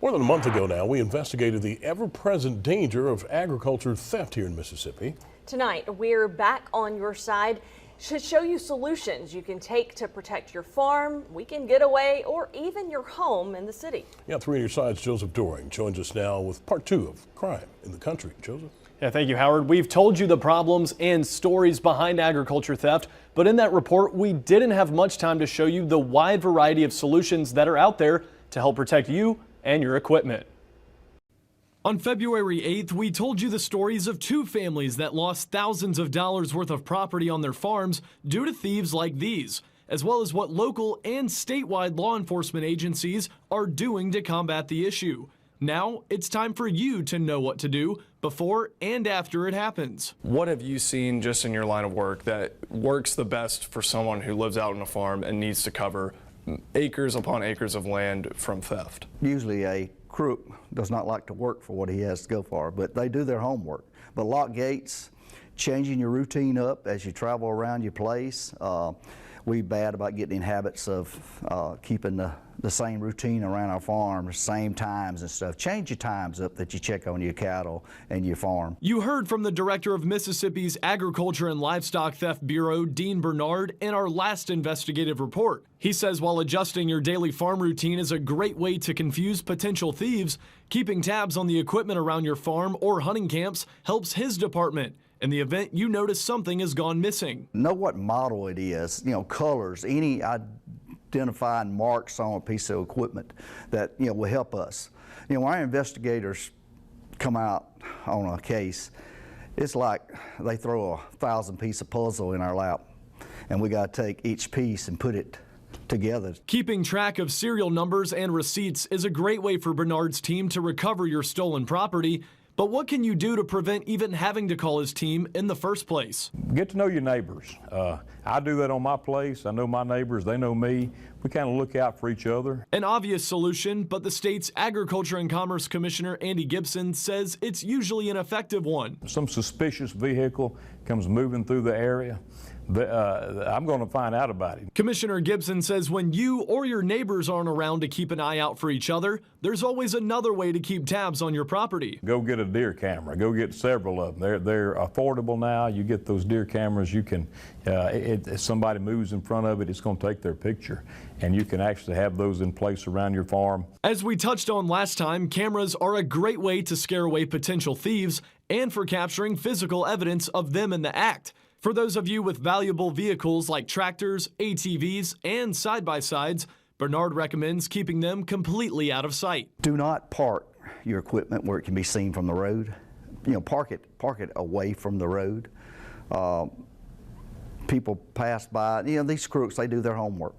More than a month ago now, we investigated the ever-present danger of agriculture theft here in Mississippi. Tonight, we're back on your side to show you solutions you can take to protect your farm, weekend getaway, or even your home in the city. Yeah, 3 on your side's Joseph Doring joins us now with part 2 of Crime in the Country. Joseph? Yeah, thank you, Howard. We've told you the problems and stories behind agriculture theft, but in that report, we didn't have much time to show you the wide variety of solutions that are out there to help protect you and your equipment. On February 8th, we told you the stories of 2 families that lost thousands of dollars worth of property on their farms due to thieves like these, as well as what local and statewide law enforcement agencies are doing to combat the issue. Now, it's time for you to know what to do before and after it happens. What have you seen just in your line of work that works the best for someone who lives out on a farm and needs to cover acres upon acres of land from theft? Usually a crook does not like to work for what he has to go for, but they do their homework. But lock gates, changing your routine up as you travel around your place. We bad about getting in habits of keeping the same routine around our farm, same times and stuff. Change your times up that you check on your cattle and your farm. You heard from the director of Mississippi's Agriculture and Livestock Theft Bureau, Dean Bernard, in our last investigative report. He says while adjusting your daily farm routine is a great way to confuse potential thieves, keeping tabs on the equipment around your farm or hunting camps helps his department in the event you notice something has gone missing. Know what model it is, colors, any identifying marks on a piece of equipment that will help us. When our investigators come out on a case, it's like they throw 1,000-piece puzzle in our lap, and we got to take each piece and put it together. Keeping track of serial numbers and receipts is a great way for Bernard's team to recover your stolen property. But what can you do to prevent even having to call his team in the first place? Get to know your neighbors. I do that on my place. I know my neighbors, they know me. We kind of look out for each other. An obvious solution, but the state's Agriculture and Commerce Commissioner Andy Gibson says it's usually an effective one. Some suspicious vehicle comes moving through the area, I'm going to find out about it. Commissioner Gibson says when you or your neighbors aren't around to keep an eye out for each other, there's always another way to keep tabs on your property. Go get a deer camera. Go get several of them. They're affordable now. You get those deer cameras. You can, if somebody moves in front of it, it's going to take their picture. And you can actually have those in place around your farm. As we touched on last time, cameras are a great way to scare away potential thieves and for capturing physical evidence of them in the act. For those of you with valuable vehicles like tractors, ATVs, and side-by-sides, Bernard recommends keeping them completely out of sight. Do not park your equipment where it can be seen from the road. Park it away from the road. People pass by. These crooks, they do their homework.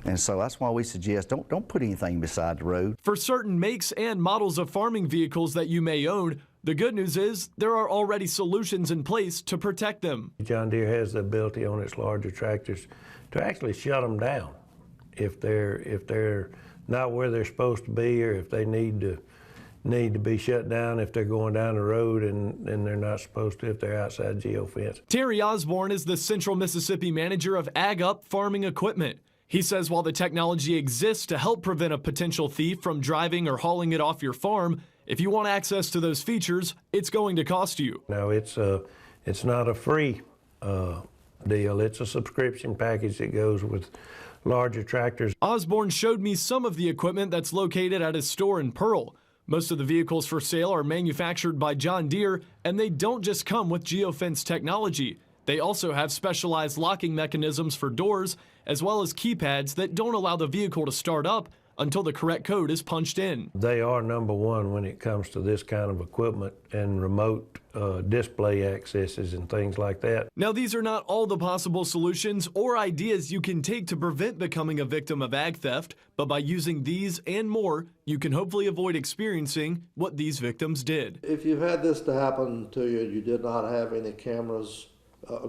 And so that's why we suggest don't put anything beside the road. For certain makes and models of farming vehicles that you may own, the good news is there are already solutions in place to protect them. John Deere has the ability on its larger tractors to actually shut them down if they're not where they're supposed to be, or if they need to be shut down if they're going down the road and they're not supposed to if they're outside geofence. Terry Osborne is the Central Mississippi manager of Ag Up Farming Equipment. He says while the technology exists to help prevent a potential thief from driving or hauling it off your farm, if you want access to those features, it's going to cost you. No, it's not a free deal. It's a subscription package that goes with larger tractors. Osborne showed me some of the equipment that's located at his store in Pearl. Most of the vehicles for sale are manufactured by John Deere, and they don't just come with geofence technology. They also have specialized locking mechanisms for doors, as well as keypads that don't allow the vehicle to start up until the correct code is punched in. They are number one when it comes to this kind of equipment and remote display accesses and things like that. Now, these are not all the possible solutions or ideas you can take to prevent becoming a victim of ag theft, but by using these and more, you can hopefully avoid experiencing what these victims did. If you've had this to happen to you, you did not have any cameras,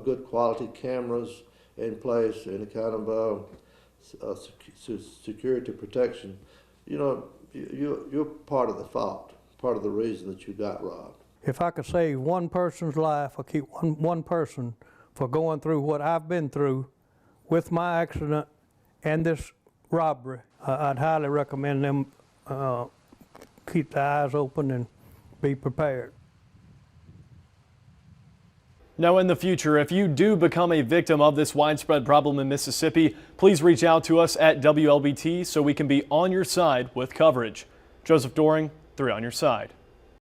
good quality cameras in place, any kind of security protection, you're part of the fault, part of the reason that you got robbed. If I could save one person's life or keep one person for going through what I've been through with my accident and this robbery, I'd highly recommend them keep the eyes open and be prepared. Now, in the future, if you do become a victim of this widespread problem in Mississippi, please reach out to us at WLBT so we can be on your side with coverage. Joseph Doring, 3 on your side.